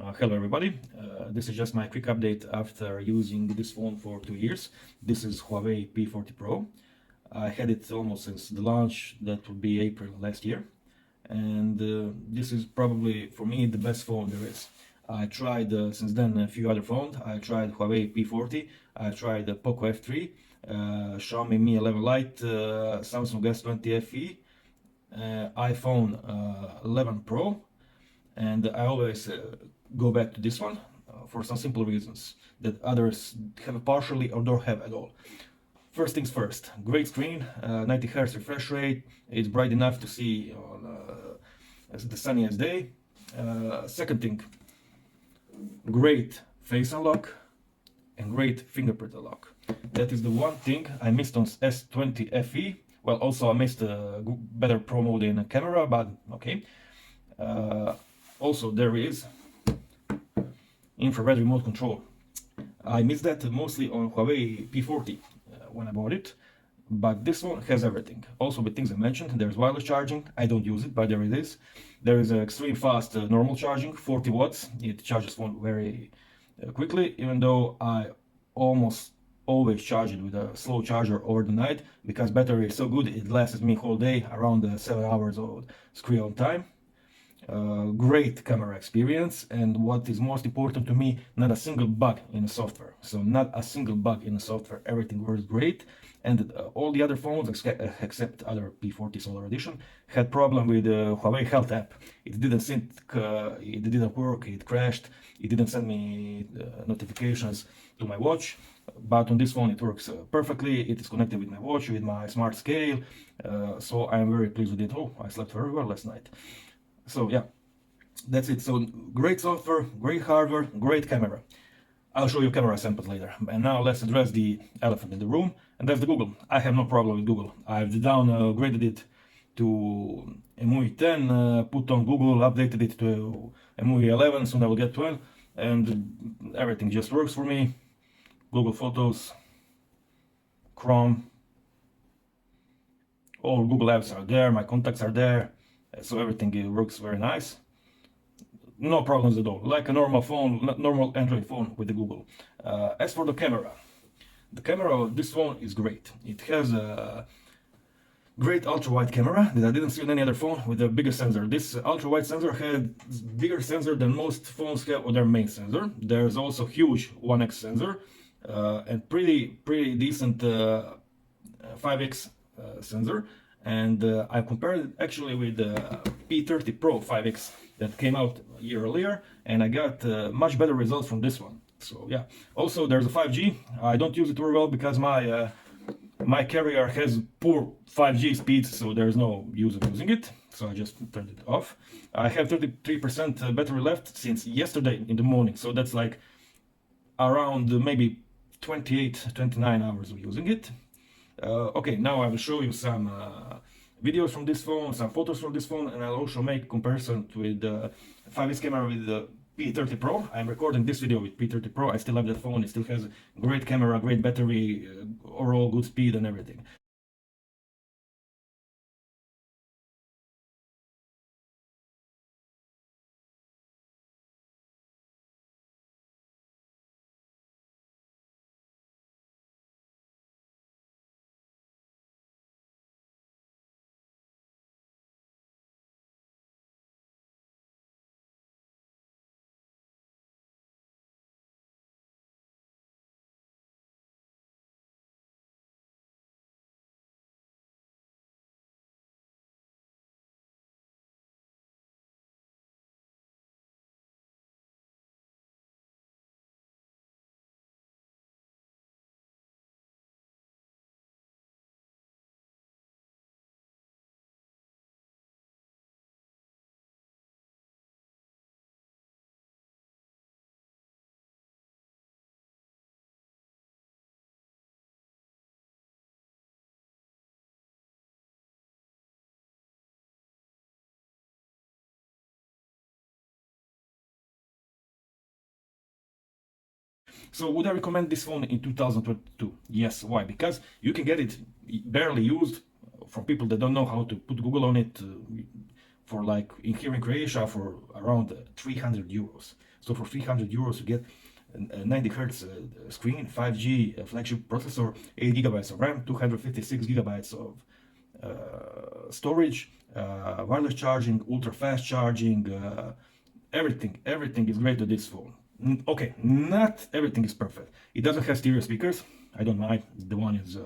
Hello everybody, this is just my quick update after using this phone for 2 years. This is Huawei P40 Pro. I had it almost since the launch, that would be April last year. And this is probably, for me, the best phone there is. I tried since then a few other phones. I tried Huawei P40, I tried the Poco F3, Xiaomi Mi 11 Lite, Samsung S20 FE, iPhone 11 Pro, and I always go back to this one for some simple reasons that others have partially or don't have at all. First things first, great screen, 90 Hz refresh rate, it's bright enough to see on the sunniest day. Second thing, great face unlock and great fingerprint unlock. That is the one thing I missed on S20 FE. Well, also I missed a better Pro mode in camera, but okay. Also there is infrared remote control. I missed that mostly on Huawei P40 when I bought it, but this one has everything. Also with things I mentioned, there's wireless charging. I don't use it, but there it is. There is extreme fast normal charging, 40 watts. It charges phone very quickly, even though I almost always charge it with a slow charger over the night, because battery is so good it lasts me whole day, around 7 hours of screen on time. Great camera experience, and what is most important to me, not a single bug in the software. So not a single bug in the software, everything works great. And all the other phones except other P40 Solar Edition had problem with Huawei Health app. It didn't sync, it didn't work, it crashed, it didn't send me notifications to my watch. But on this phone it works perfectly. It is connected with my watch, with my smart scale, so I'm very pleased with it. Oh, I slept very well last night. So yeah, that's it. So great software, great hardware, great camera. I'll show you camera samples later. And now let's address the elephant in the room, and that's the Google. I have no problem with Google. I've downgraded it to MUI 10, put on Google, updated it to MUI 11, soon I will get 12, and everything just works for me. Google Photos, Chrome, all Google apps are there, my contacts are there. So everything works very nice. No problems at all. Like a normal phone, normal Android phone with the Google. As for the camera of this phone is great. It has a great ultra-wide camera that I didn't see on any other phone with a bigger sensor. This ultra-wide sensor had bigger sensor than most phones have on their main sensor. There's also huge 1x sensor and pretty decent 5x sensor. And I compared it actually with the P30 Pro 5X that came out a year earlier, and I got much better results from this one. So yeah, also there's a 5G. I don't use it very well because my carrier has poor 5G speeds, so there's no use of using it, so I just turned it off. I have 33% battery left since yesterday in the morning, so that's like around maybe 28-29 hours of using it. Okay, now I will show you some videos from this phone, some photos from this phone, and I'll also make comparison with the 5x camera with the P30 Pro. I'm recording this video with P30 Pro. I still have that phone. It still has great camera, great battery, overall good speed and everything. So would I recommend this phone in 2022? Yes. Why? Because you can get it barely used from people that don't know how to put Google on it, for like in here in Croatia for around 300 euros. So for 300 euros you get a 90 Hertz screen, 5G flagship processor, 8 gigabytes of RAM, 256 gigabytes of storage, wireless charging, ultra fast charging, everything is great with this phone. Okay, not everything is perfect. It doesn't have stereo speakers. I don't mind. The one is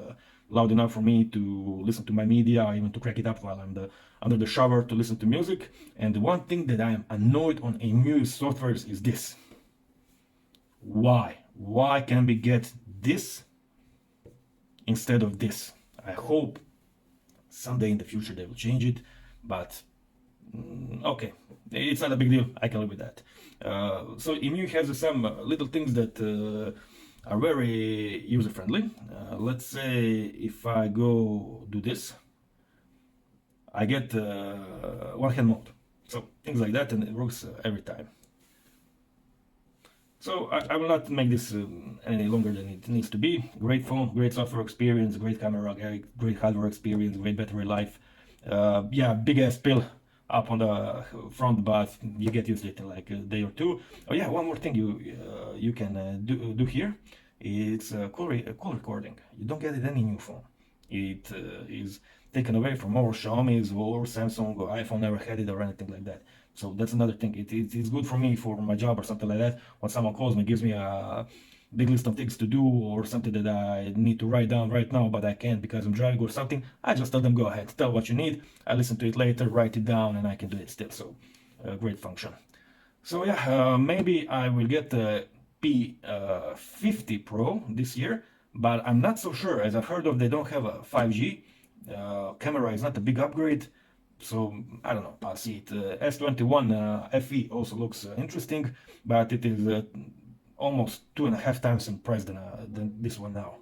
loud enough for me to listen to my media, even to crack it up while I'm under the shower to listen to music. And the one thing that I am annoyed on EMUI softwares is this. Why? Why can we get this instead of this? I hope someday in the future they will change it, but okay, it's not a big deal. I can live with that. So EMUI has some little things that are very user friendly. Let's say if I go do this, I get one hand mode. So things like that, and it works every time. So I will not make this any longer than it needs to be. Great phone, great software experience, great camera, great hardware experience, great battery life. Yeah, big ass pill up on the front, but you get used to it in like a day or two. Oh yeah, one more thing you can do here. It's call recording. You don't get it in any new phone. It is taken away from all Xiaomi's or Samsung or iPhone never had it or anything like that. So that's another thing. It's good for me for my job or something like that. When someone calls me, gives me a big list of things to do or something that I need to write down right now, but I can't because I'm driving or something, I just tell them go ahead, tell what you need. I listen to it later, write it down, and I can do it still. So great function. So yeah, maybe I will get the P40 Pro this year, but I'm not so sure. As I've heard of, they don't have a 5G. Camera is not a big upgrade. So I don't know, I'll see it. S21 FE also looks interesting, but it is almost 2.5 times in price than this one now.